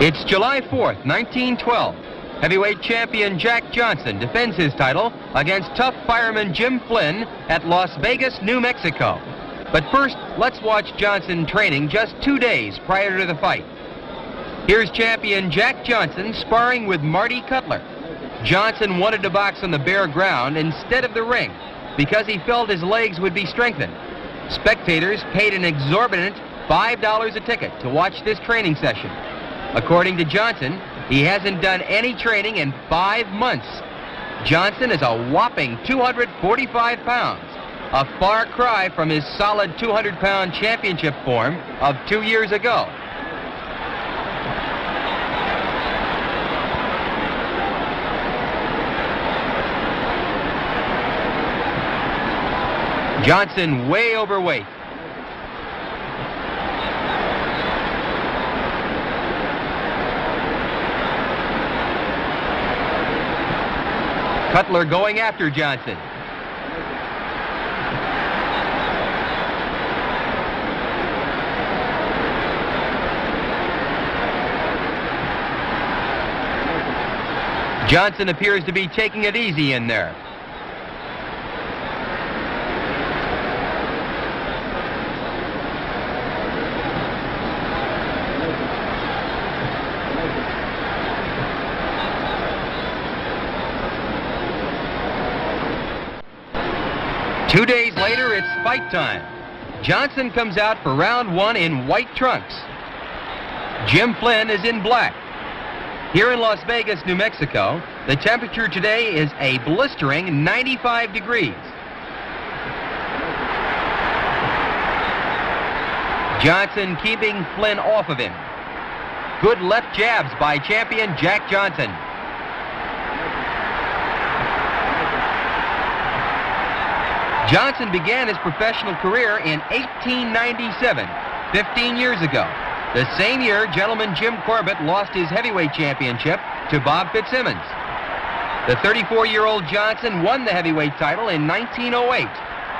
It's July 4th, 1912. Heavyweight champion Jack Johnson defends his title against tough fireman Jim Flynn at Las Vegas, New Mexico. But first, let's watch Johnson training just 2 days prior to the fight. Here's champion Jack Johnson sparring with Marty Cutler. Johnson wanted to box on the bare ground instead of the ring because he felt his legs would be strengthened. Spectators paid an exorbitant $5 a ticket to watch this training session. According to Johnson, he hasn't done any training in 5 months. Johnson is a whopping 245 pounds, a far cry from his solid 200-pound championship form of 2 years ago. Johnson way overweight. Cutler going after Johnson. Johnson appears to be taking it easy in there. Two days later, it's fight time. Johnson comes out for round one in white trunks. Jim Flynn is in black. Here in Las Vegas, New Mexico, the temperature today is a blistering 95 degrees. Johnson keeping Flynn off of him. Good left jabs by champion Jack Johnson. Johnson began his professional career in 1897, 15 years ago. The same year, gentleman Jim Corbett lost his heavyweight championship to Bob Fitzsimmons. The 34-year-old Johnson won the heavyweight title in 1908,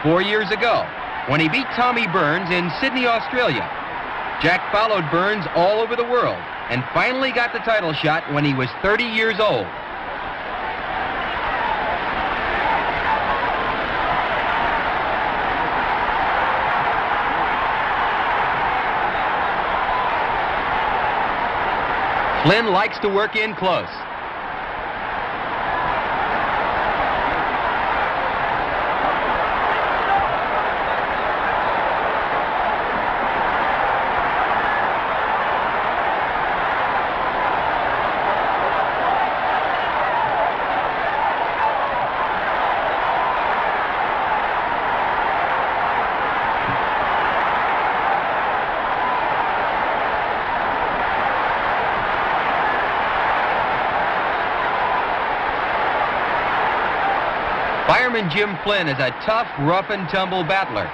4 years ago, when he beat Tommy Burns in Sydney, Australia. Jack followed Burns all over the world and finally got the title shot when he was 30 years old. Flynn likes to work in close. Fireman Jim Flynn is a tough, rough-and-tumble battler.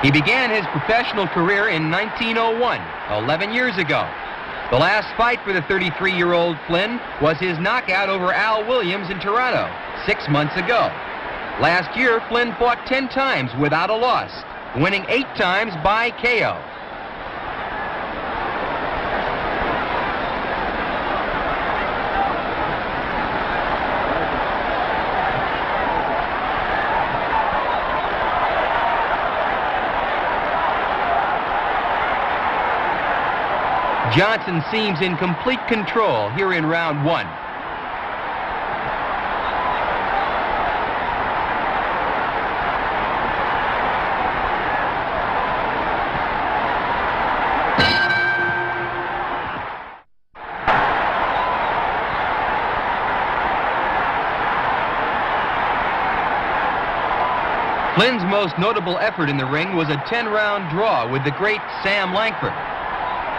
He began his professional career in 1901, 11 years ago. The last fight for the 33-year-old Flynn was his knockout over Al Williams in Toronto 6 months ago. Last year, Flynn fought 10 times without a loss, winning 8 times by KO. Johnson seems in complete control here in round one. Flynn's most notable effort in the ring was a 10-round draw with the great Sam Langford.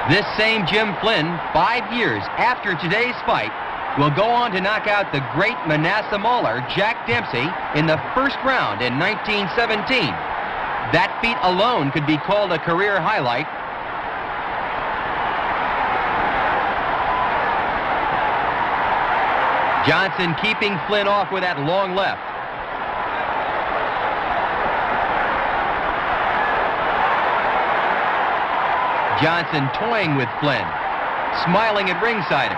This same Jim Flynn, 5 years after today's fight, will go on to knock out the great Manasseh Mauler, Jack Dempsey, in the first round in 1917. That feat alone could be called a career highlight. Johnson keeping Flynn off with that long left. Johnson toying with Flynn. smiling at ringside.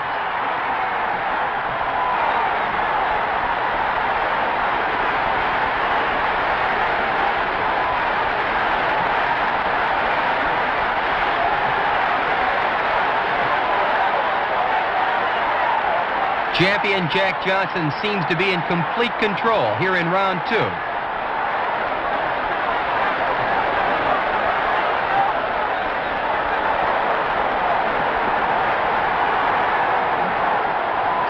Champion Jack Johnson seems to be in complete control here in round 2.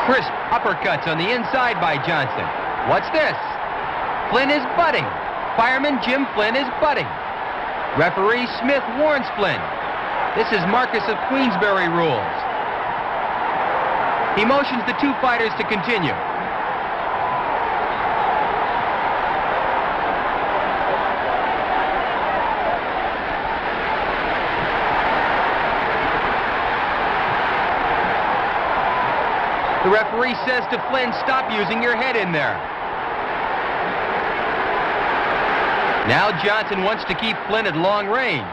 Crisp uppercuts on the inside by Johnson. What's this? Flynn is butting. Fireman Jim Flynn is butting. Referee Smith warns Flynn. This is Marcus of Queensberry rules. He motions the two fighters to continue. The referee says to Flynn, stop using your head in there. Now Johnson wants to keep Flynn at long range.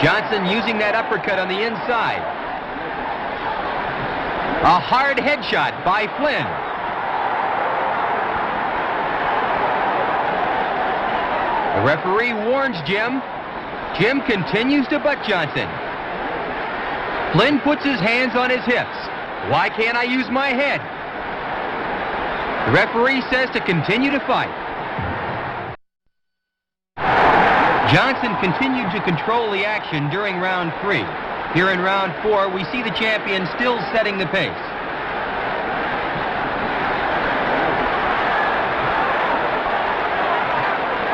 Johnson using that uppercut on the inside. A hard headshot by Flynn. The referee warns Jim. Jim continues to butt Johnson. Flynn puts his hands on his hips. Why can't I use my head? The referee says to continue to fight. Johnson continued to control the action during round 3. Here in round 4, we see the champion still setting the pace.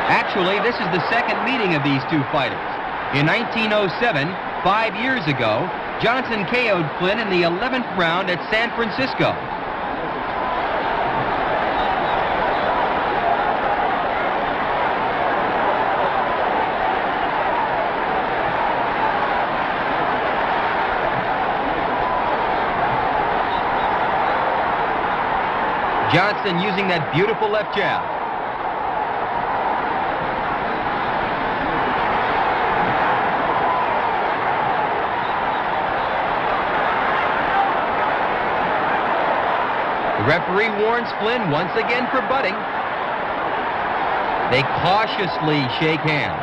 Actually, this is the second meeting of these two fighters. In 1907, 5 years ago, Johnson KO'd Flynn in the 11th round at San Francisco. Johnson using that beautiful left jab. The referee warns Flynn once again for butting. They cautiously shake hands.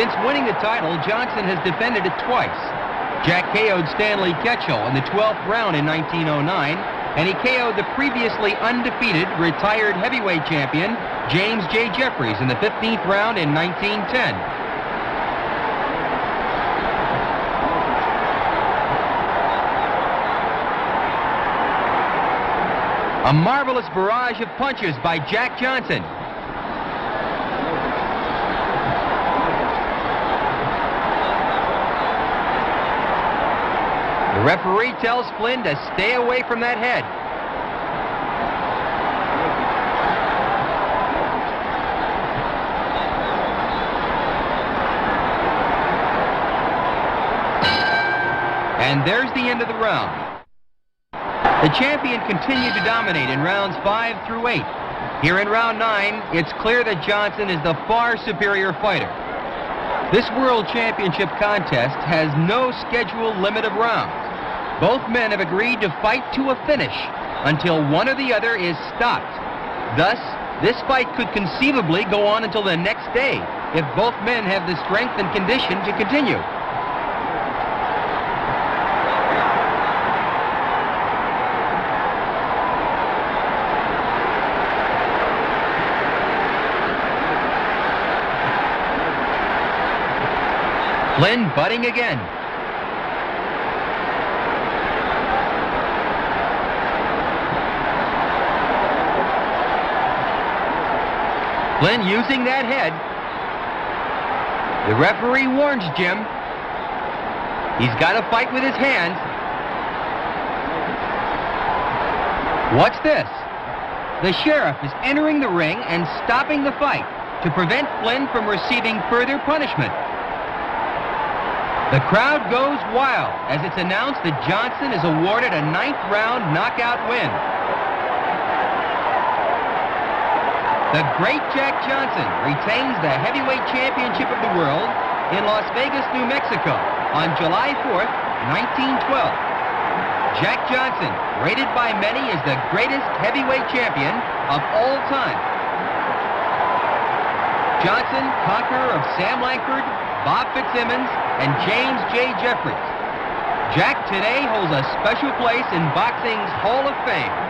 Since winning the title, Johnson has defended it twice. Jack KO'd Stanley Ketchel in the 12th round in 1909, and he KO'd the previously undefeated retired heavyweight champion James J. Jeffries in the 15th round in 1910. A marvelous barrage of punches by Jack Johnson. The referee tells Flynn to stay away from that head. And there's the end of the round. The champion continued to dominate in rounds 5 through 8. Here in round 9, it's clear that Johnson is the far superior fighter. This World Championship contest has no scheduled limit of rounds. Both men have agreed to fight to a finish until one or the other is stopped. Thus, this fight could conceivably go on until the next day if both men have the strength and condition to continue. Flynn butting again. Flynn using that head. The referee warns Jim. He's got to fight with his hands. What's this? The sheriff is entering the ring and stopping the fight to prevent Flynn from receiving further punishment. The crowd goes wild as it's announced that Johnson is awarded a 9th-round knockout win. The great Jack Johnson retains the heavyweight championship of the world in Las Vegas, New Mexico on July 4th, 1912. Jack Johnson, rated by many as the greatest heavyweight champion of all time. Johnson, conqueror of Sam Langford, Bob Fitzsimmons, and James J. Jeffries. Jack today holds a special place in boxing's Hall of Fame.